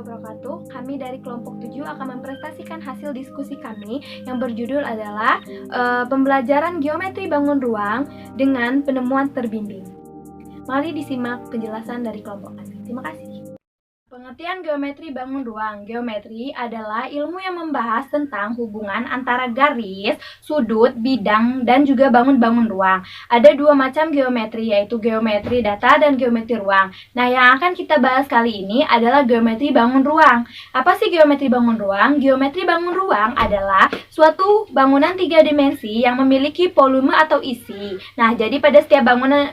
wabarakatuh. Kami dari kelompok 7 akan mempresentasikan hasil diskusi kami yang berjudul adalah pembelajaran geometri bangun ruang dengan penemuan terbimbing. Mari disimak penjelasan dari kelompok kami. Terima kasih. Pengertian geometri bangun ruang. Geometri adalah ilmu yang membahas tentang hubungan antara garis, sudut, bidang, dan juga bangun ruang. Ada dua macam geometri, yaitu geometri datar dan geometri ruang. Nah, yang akan kita bahas kali ini adalah geometri bangun ruang. Apa sih geometri bangun ruang? Geometri bangun ruang adalah suatu bangunan 3 dimensi yang memiliki volume atau isi. Nah, jadi pada setiap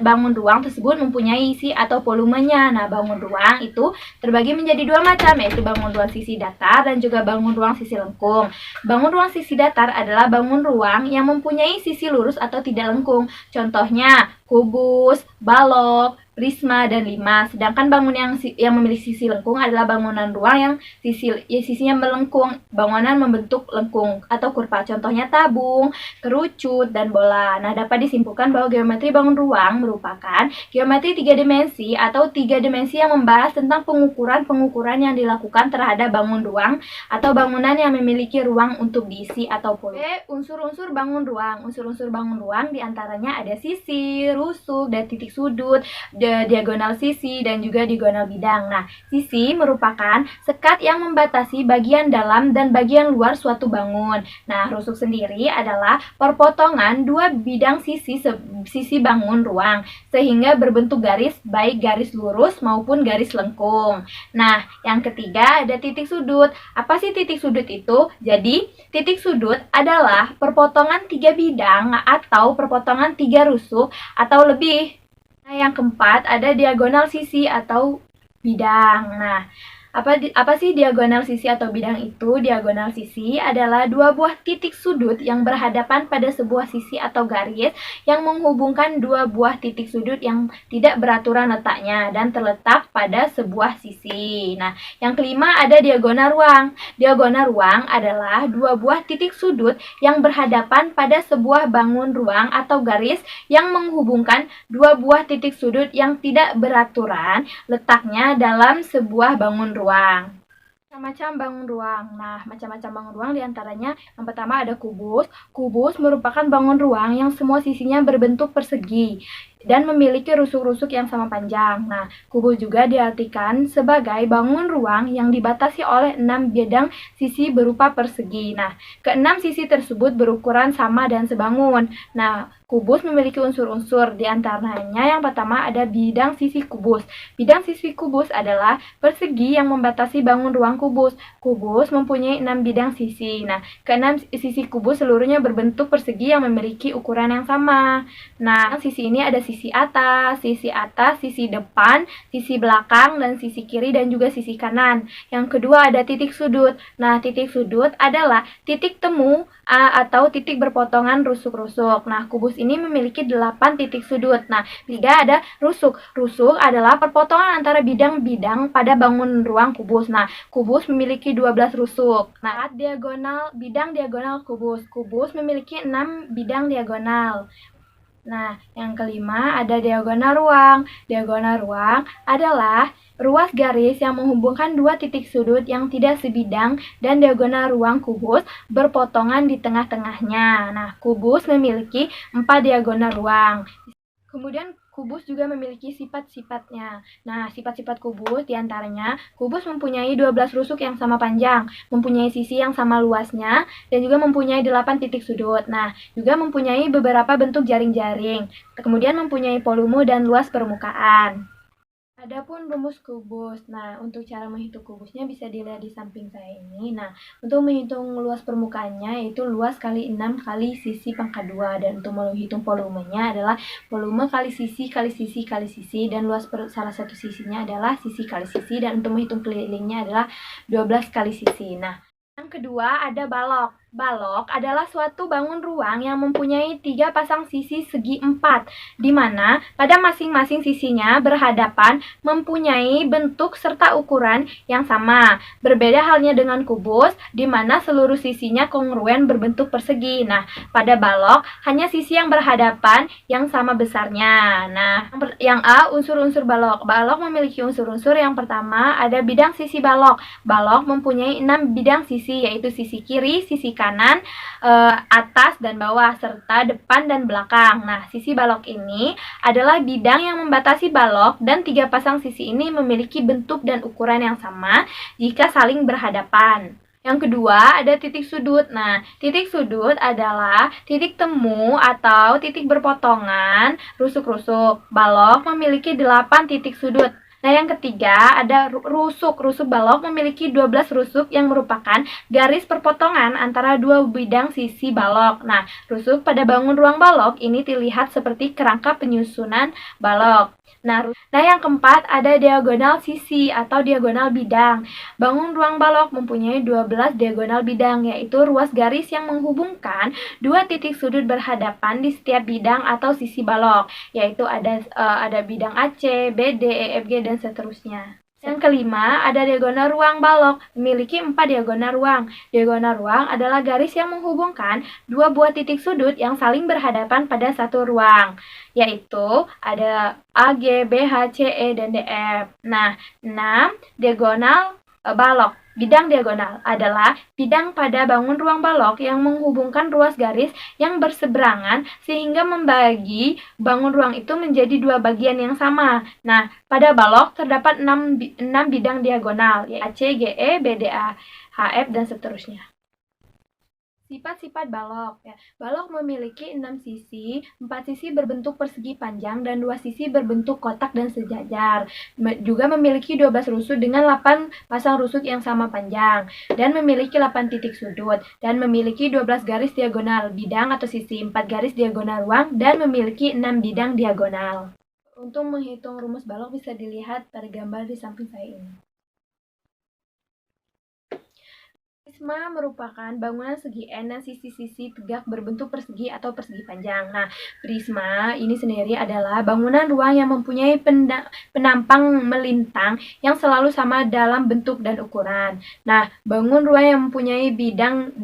bangun ruang tersebut mempunyai isi atau volumenya. Nah, bangun ruang itu terbagi menjadi dua macam, yaitu bangun ruang sisi datar dan juga bangun ruang sisi lengkung. Bangun ruang sisi datar adalah bangun ruang yang mempunyai sisi lurus atau tidak lengkung. Contohnya kubus, balok, prisma, dan lima. Sedangkan bangunan yang memiliki sisi lengkung adalah bangunan ruang yang sisinya melengkung, bangunan membentuk lengkung atau kurva. Contohnya tabung, kerucut, dan bola. Nah, dapat disimpulkan bahwa geometri bangun ruang merupakan geometri 3 dimensi atau 3 dimensi yang membahas tentang pengukuran yang dilakukan terhadap bangun ruang atau bangunan yang memiliki ruang untuk diisi atau volume. Unsur-unsur bangun ruang. Unsur-unsur bangun ruang diantaranya ada sisi, rusuk, dan titik sudut, diagonal sisi, dan juga diagonal bidang. Nah, sisi merupakan sekat yang membatasi bagian dalam dan bagian luar suatu bangun. Nah, rusuk sendiri adalah perpotongan dua bidang sisi bangun ruang sehingga berbentuk garis, baik garis lurus maupun garis lengkung. Nah, yang ketiga ada titik sudut. Apa sih titik sudut itu? Jadi, titik sudut adalah perpotongan 3 bidang atau perpotongan 3 rusuk atau lebih. Nah, yang keempat ada diagonal sisi atau bidang. Nah, apa sih diagonal sisi atau bidang itu? Diagonal sisi adalah dua buah titik sudut yang berhadapan pada sebuah sisi atau garis yang menghubungkan dua buah titik sudut yang tidak beraturan letaknya dan terletak pada sebuah sisi. Nah, yang kelima ada diagonal ruang. Diagonal ruang adalah dua buah titik sudut yang berhadapan pada sebuah bangun ruang atau garis yang menghubungkan dua buah titik sudut yang tidak beraturan letaknya dalam sebuah bangun ruang. Macam-macam bangun ruang. Nah, macam-macam bangun ruang diantaranya yang pertama ada kubus. Kubus merupakan bangun ruang yang semua sisinya berbentuk persegi dan memiliki rusuk-rusuk yang sama panjang. Nah, kubus juga diartikan sebagai bangun ruang yang dibatasi oleh 6 bidang sisi berupa persegi. Nah, keenam sisi tersebut berukuran sama dan sebangun. Nah, kubus memiliki unsur-unsur, diantaranya yang pertama ada bidang sisi kubus. Bidang sisi kubus adalah persegi yang membatasi bangun ruang kubus. Kubus mempunyai 6 bidang sisi. Nah, keenam sisi kubus seluruhnya berbentuk persegi yang memiliki ukuran yang sama. Nah, sisi ini ada sisi atas, sisi depan, sisi belakang, dan sisi kiri dan juga sisi kanan. Yang kedua ada titik sudut. Nah, titik sudut adalah titik temu atau titik berpotongan rusuk-rusuk. Nah, kubus ini memiliki 8 titik sudut. Nah, tiga ada rusuk. Rusuk adalah perpotongan antara bidang-bidang pada bangun ruang kubus. Nah, kubus memiliki 12 rusuk. Nah, bidang diagonal kubus. Kubus memiliki 6 bidang diagonal. Nah, yang kelima ada diagonal ruang. Diagonal ruang adalah ruas garis yang menghubungkan dua titik sudut yang tidak sebidang dan diagonal ruang kubus berpotongan di tengah-tengahnya. Nah, kubus memiliki 4 diagonal ruang. Kemudian kubus juga memiliki sifat-sifatnya. Nah, sifat-sifat kubus diantaranya kubus mempunyai 12 rusuk yang sama panjang, mempunyai sisi yang sama luasnya, dan juga mempunyai 8 titik sudut. Nah, juga mempunyai beberapa bentuk jaring-jaring. Kemudian mempunyai volume dan luas permukaan. Adapun rumus kubus. Nah, untuk cara menghitung kubusnya bisa dilihat di samping saya ini. Nah, untuk menghitung luas permukaannya yaitu luas kali 6 kali sisi pangkat 2. Dan untuk menghitung volumenya adalah volume kali sisi kali sisi kali sisi. Dan luas salah satu sisinya adalah sisi kali sisi. Dan untuk menghitung kelilingnya adalah 12 kali sisi. Nah, yang kedua ada balok. Balok adalah suatu bangun ruang yang mempunyai 3 pasang sisi segi 4, di mana pada masing-masing sisinya berhadapan mempunyai bentuk serta ukuran yang sama. Berbeda halnya dengan kubus, di mana seluruh sisinya kongruen berbentuk persegi. Nah, pada balok hanya sisi yang berhadapan yang sama besarnya. Nah, yang A, unsur-unsur balok. Balok memiliki unsur-unsur. Yang pertama ada bidang sisi balok. Balok mempunyai 6 bidang sisi, yaitu sisi kiri, sisi kanan, atas dan bawah, serta depan dan belakang. Nah, sisi balok ini adalah bidang yang membatasi balok, dan 3 pasang sisi ini memiliki bentuk dan ukuran yang sama jika saling berhadapan. Yang kedua, ada titik sudut. Nah, titik sudut adalah titik temu atau titik berpotongan rusuk-rusuk. Balok memiliki 8 titik sudut. Nah, yang ketiga ada rusuk. Rusuk balok memiliki 12 rusuk yang merupakan garis perpotongan antara 2 bidang sisi balok. Nah, rusuk pada bangun ruang balok ini terlihat seperti kerangka penyusunan balok. Nah, yang keempat ada diagonal sisi atau diagonal bidang. Bangun ruang balok mempunyai 12 diagonal bidang, yaitu ruas garis yang menghubungkan 2 titik sudut berhadapan di setiap bidang atau sisi balok, yaitu ada bidang AC, BD, EFG, dan seterusnya. Yang kelima, ada diagonal ruang balok, memiliki 4 diagonal ruang. Diagonal ruang adalah garis yang menghubungkan 2 buah titik sudut yang saling berhadapan pada satu ruang, yaitu ada A, G, B, H, C, E, dan D, F. Nah, 6 diagonal balok. Bidang diagonal adalah bidang pada bangun ruang balok yang menghubungkan ruas garis yang berseberangan sehingga membagi bangun ruang itu menjadi 2 bagian yang sama. Nah, pada balok terdapat 6 bidang diagonal, yaitu A, C, G, E, B, D, A, H, F, dan seterusnya. Sifat-sifat balok. Balok memiliki 6 sisi, 4 sisi berbentuk persegi panjang dan 2 sisi berbentuk kotak dan sejajar. Juga memiliki 12 rusuk dengan 8 pasang rusuk yang sama panjang, dan memiliki 8 titik sudut, dan memiliki 12 garis diagonal bidang atau sisi, 4 garis diagonal ruang, dan memiliki 6 bidang diagonal. Untuk menghitung rumus balok bisa dilihat pada gambar di samping saya ini. Prisma merupakan bangunan segi N dan sisi-sisi tegak berbentuk persegi atau persegi panjang. Nah, prisma ini sendiri adalah bangunan ruang yang mempunyai penampang melintang yang selalu sama dalam bentuk dan ukuran. Nah, bangun ruang yang mempunyai bidang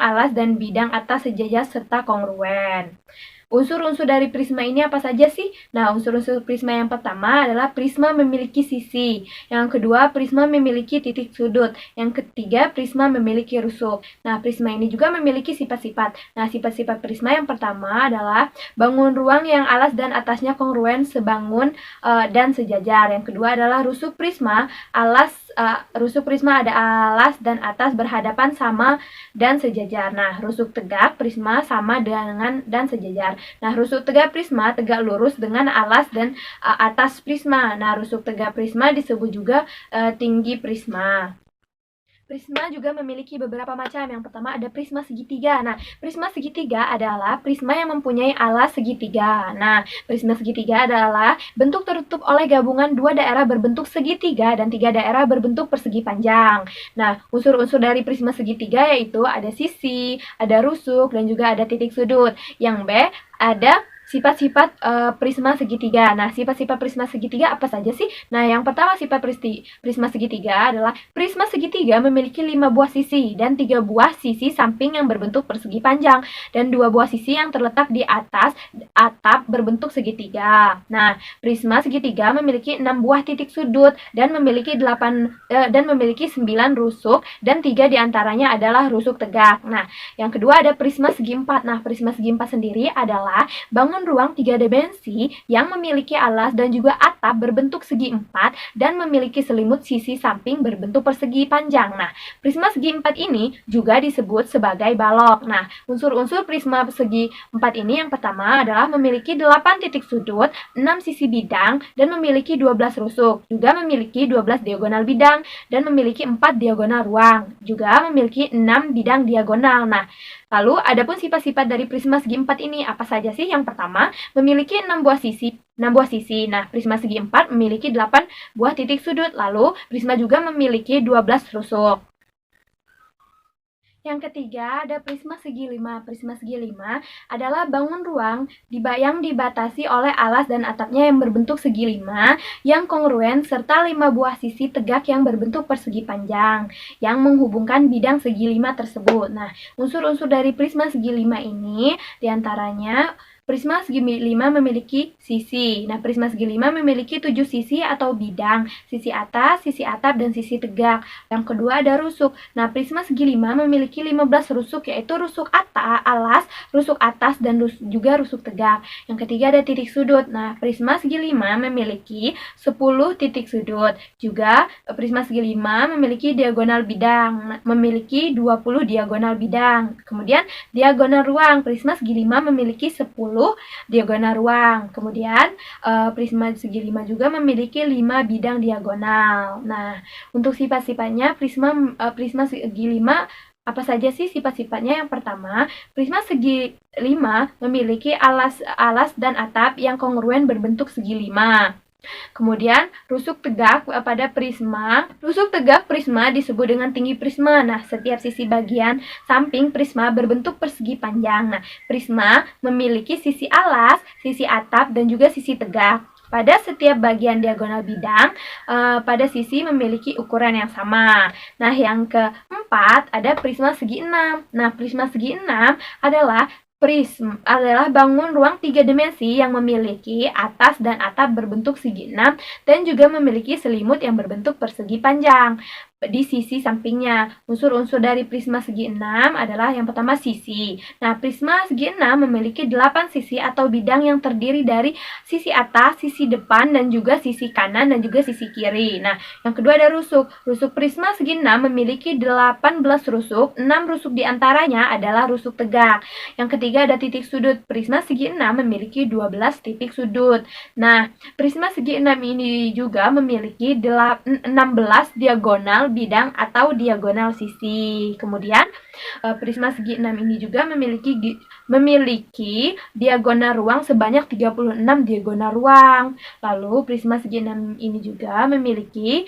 alas dan bidang atas sejajar serta kongruen. Unsur-unsur dari prisma ini apa saja sih? Nah, unsur-unsur prisma yang pertama adalah prisma memiliki sisi. Yang kedua, prisma memiliki titik sudut. Yang ketiga, prisma memiliki rusuk. Nah, prisma ini juga memiliki sifat-sifat. Nah, sifat-sifat prisma yang pertama adalah bangun ruang yang alas dan atasnya kongruen, sebangun dan sejajar. Yang kedua adalah rusuk prisma. Rusuk prisma ada alas dan atas berhadapan sama dan sejajar. Nah, rusuk tegak prisma sama dengan dan sejajar. Nah, rusuk tegak prisma tegak lurus dengan alas dan atas prisma. Nah, rusuk tegak prisma disebut juga tinggi prisma. Prisma juga memiliki beberapa macam. Yang pertama ada prisma segitiga. Nah, prisma segitiga adalah prisma yang mempunyai alas segitiga. Nah, prisma segitiga adalah bentuk tertutup oleh gabungan 2 daerah berbentuk segitiga dan 3 daerah berbentuk persegi panjang. Nah, unsur-unsur dari prisma segitiga yaitu ada sisi, ada rusuk, dan juga ada titik sudut. Yang B, ada sifat-sifat prisma segitiga. Nah, sifat-sifat prisma segitiga apa saja sih? Nah, yang pertama sifat prisma segitiga adalah prisma segitiga memiliki 5 buah sisi dan 3 buah sisi samping yang berbentuk persegi panjang dan 2 buah sisi yang terletak di atas atap berbentuk segitiga. Nah, prisma segitiga memiliki 6 buah titik sudut dan memiliki 9 rusuk, dan 3 diantaranya adalah rusuk tegak. Nah, yang kedua ada prisma segi 4. Nah, prisma segi 4 sendiri adalah bangun ruang 3 dimensi yang memiliki alas dan juga atap berbentuk segi 4 dan memiliki selimut sisi samping berbentuk persegi panjang. Nah, prisma segi 4 ini juga disebut sebagai balok. Nah, unsur-unsur prisma segi 4 ini yang pertama adalah memiliki 8 titik sudut, 6 sisi bidang, dan memiliki 12 rusuk. Juga memiliki 12 diagonal bidang dan memiliki 4 diagonal ruang. Juga memiliki 6 bidang diagonal. Nah, lalu, adapun sifat-sifat dari prisma segi 4 ini apa saja sih? Yang pertama, memiliki 6 buah sisi. Nah, prisma segi 4 memiliki 8 buah titik sudut. Lalu, prisma juga memiliki 12 rusuk. Yang ketiga ada prisma segi 5. Prisma segi 5 adalah bangun ruang yang dibatasi oleh alas dan atapnya yang berbentuk segi 5 yang kongruen serta 5 buah sisi tegak yang berbentuk persegi panjang yang menghubungkan bidang segi 5 tersebut. Nah, unsur-unsur dari prisma segi 5 ini diantaranya prisma segi 5 memiliki sisi. Nah, prisma segi 5 memiliki 7 sisi atau bidang, sisi atas, sisi atap, dan sisi tegak. Yang kedua ada rusuk. Nah, prisma segi 5 memiliki 15 rusuk, yaitu rusuk alas, rusuk atas, dan juga rusuk tegak. Yang ketiga ada titik sudut. Nah, prisma segi 5 memiliki 10 titik sudut. Juga prisma segi 5 memiliki diagonal bidang, memiliki 20 diagonal bidang. Kemudian diagonal ruang, prisma segi 5 memiliki 10 diagonal ruang. Kemudian prisma segi 5 juga memiliki 5 bidang diagonal. Nah, untuk sifat-sifatnya prisma segi 5 apa saja sih sifat-sifatnya? Yang pertama, prisma segi 5 memiliki alas dan atap yang kongruen berbentuk segi 5. Kemudian rusuk tegak pada prisma. Rusuk tegak prisma disebut dengan tinggi prisma. Nah, setiap sisi bagian samping prisma berbentuk persegi panjang. Nah, prisma memiliki sisi alas, sisi atap, dan juga sisi tegak. Pada setiap bagian diagonal bidang, pada sisi memiliki ukuran yang sama. Nah, yang keempat ada prisma segi 6. Nah, prisma segi 6 adalah bangun ruang 3 dimensi yang memiliki atas dan atap berbentuk segi 6 dan juga memiliki selimut yang berbentuk persegi panjang di sisi sampingnya. Unsur-unsur dari prisma segi 6 adalah yang pertama sisi. Nah, prisma segi 6 memiliki 8 sisi atau bidang yang terdiri dari sisi atas, sisi depan, dan juga sisi kanan dan juga sisi kiri. Nah, yang kedua ada rusuk. Rusuk prisma segi 6 memiliki 18 rusuk, 6 rusuk diantaranya adalah rusuk tegak. Yang ketiga ada titik sudut. Prisma segi 6 memiliki 12 titik sudut. Nah, prisma segi 6 ini juga memiliki 16 diagonal bidang atau diagonal sisi. Kemudian prisma segi 6 ini juga memiliki diagonal ruang sebanyak 36 diagonal ruang. Lalu prisma segi 6 ini juga memiliki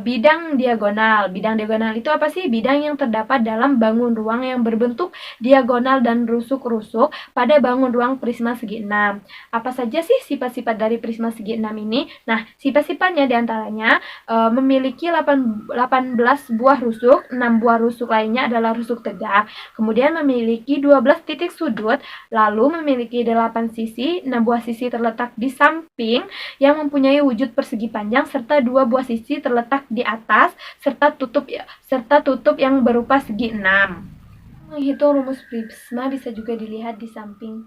bidang diagonal. Bidang diagonal itu apa sih? Bidang yang terdapat dalam bangun ruang yang berbentuk diagonal dan rusuk-rusuk pada bangun ruang prisma segi 6. Apa saja sih sifat-sifat dari prisma segi 6 ini? Nah, sifat-sifatnya diantaranya memiliki 18 buah rusuk, 6 buah rusuk lainnya adalah rusuk tegak. Kemudian memiliki 12 titik sudut, lalu memiliki 8 sisi, 6 buah sisi terletak di samping yang mempunyai wujud persegi panjang serta 2 buah sisi terletak di atas serta tutup yang berupa segi 6. Menghitung rumus prisma bisa juga dilihat di samping.